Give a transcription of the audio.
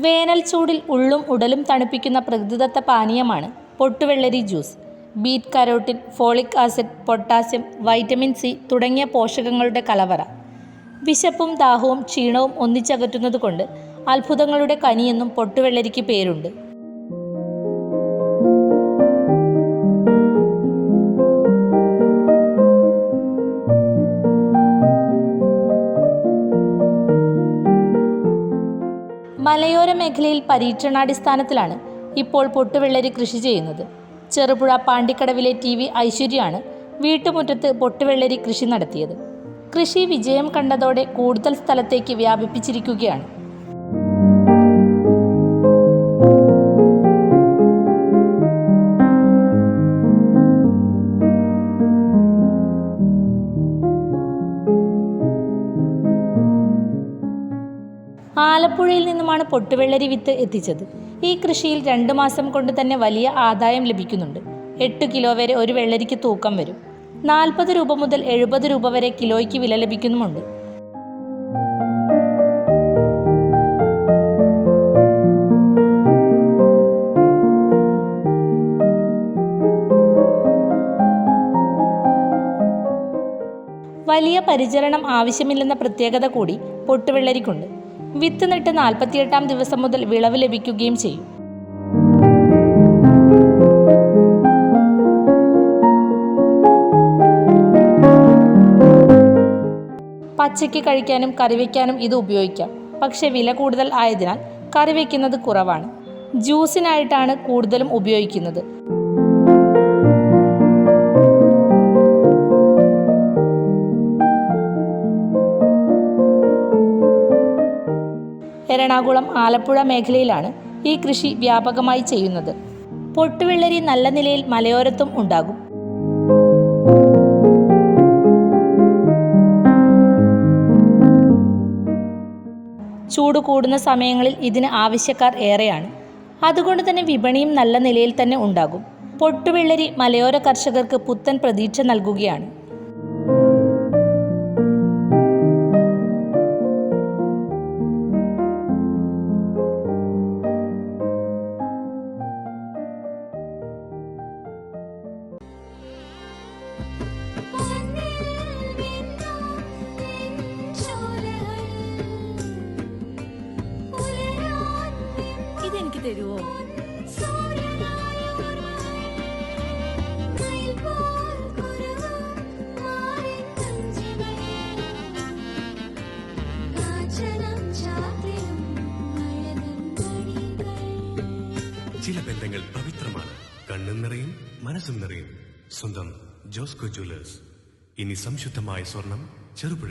വേനൽ ചൂടിൽ ഉള്ളും ഉടലും തണുപ്പിക്കുന്ന പ്രകൃതിദത്ത പാനീയമാണ് പൊട്ടുവെള്ളരി juice. Beta carotene, folic acid, potassium, vitamin C തുടങ്ങിയ പോഷകങ്ങളുടെ കലവറ. വിശപ്പും ദാഹവും ക്ഷീണവും ഒന്നിച്ചകറ്റുന്നതുകൊണ്ട് അത്ഭുതങ്ങളുടെ കനിയെന്നും പൊട്ടുവെള്ളരിക്ക് പേരുണ്ട്. മലയോര മേഖലയിൽ പരീക്ഷണാടിസ്ഥാനത്തിലാണ് ഇപ്പോൾ പൊട്ടുവെള്ളരി കൃഷി ചെയ്യുന്നത്. ചെറുപുഴ പാണ്ടിക്കടവിലെ TV ഐശ്വര്യയാണ് വീട്ടുമുറ്റത്ത് പൊട്ടുവെള്ളരി കൃഷി നടത്തിയത്. കൃഷി വിജയം കണ്ടതോടെ കൂടുതൽ സ്ഥലത്തേക്ക് വ്യാപിപ്പിച്ചിരിക്കുകയാണ്. ആലപ്പുഴയിൽ നിന്നുമാണ് പൊട്ടുവെള്ളരി വിത്ത് എത്തിച്ചത്. ഈ കൃഷിയിൽ 2 മാസം കൊണ്ട് തന്നെ വലിയ ആദായം ലഭിക്കുന്നുണ്ട്. 8 കിലോ വരെ ഒരു വെള്ളരിക്ക് തൂക്കം വരും. 40 രൂപ മുതൽ 70 രൂപ വരെ കിലോയ്ക്ക് വില ലഭിക്കുന്നുമുണ്ട്. വലിയ പരിചരണം ആവശ്യമില്ലെന്ന പ്രത്യേകത കൂടി പൊട്ടുവെള്ളരിക്കുണ്ട്. വിത്ത് നട്ട് 48-ാം ദിവസം മുതൽ വിളവ് ലഭിക്കുകയും ചെയ്യും. പച്ചയ്ക്ക് കഴിക്കാനും കറിവയ്ക്കാനും ഇത് ഉപയോഗിക്കാം. പക്ഷേ വില കൂടുതൽ ആയതിനാൽ കറിവയ്ക്കുന്നത് കുറവാണ്. ജ്യൂസിനായിട്ടാണ് കൂടുതലും ഉപയോഗിക്കുന്നത്. എറണാകുളം, ആലപ്പുഴ മേഖലയിലാണ് ഈ കൃഷി വ്യാപകമായി ചെയ്യുന്നത്. പൊട്ടുവെള്ളരി നല്ല നിലയിൽ മലയോരത്തും ഉണ്ടാകും. ചൂട് കൂടുന്ന സമയങ്ങളിൽ ഇതിന് ആവശ്യക്കാർ ഏറെയാണ്. അതുകൊണ്ട് തന്നെ വിപണിയും നല്ല നിലയിൽ തന്നെ ഉണ്ടാകും. പൊട്ടുവെള്ളരി മലയോര കർഷകർക്ക് പുത്തൻ പ്രതീക്ഷ നൽകുകയാണ്. ഇതെനിക്ക് തരുമോ? ചില ബന്ധങ്ങൾ പവിത്രമാണ്. കണ്ണും നിറയും മനസ്സും നിറയും. സ്വന്തം ജോസ്കോ ജ്വല്ലേഴ്സ്. ഇനി സംശുദ്ധമായ സ്വർണം ചെറുപുഴ.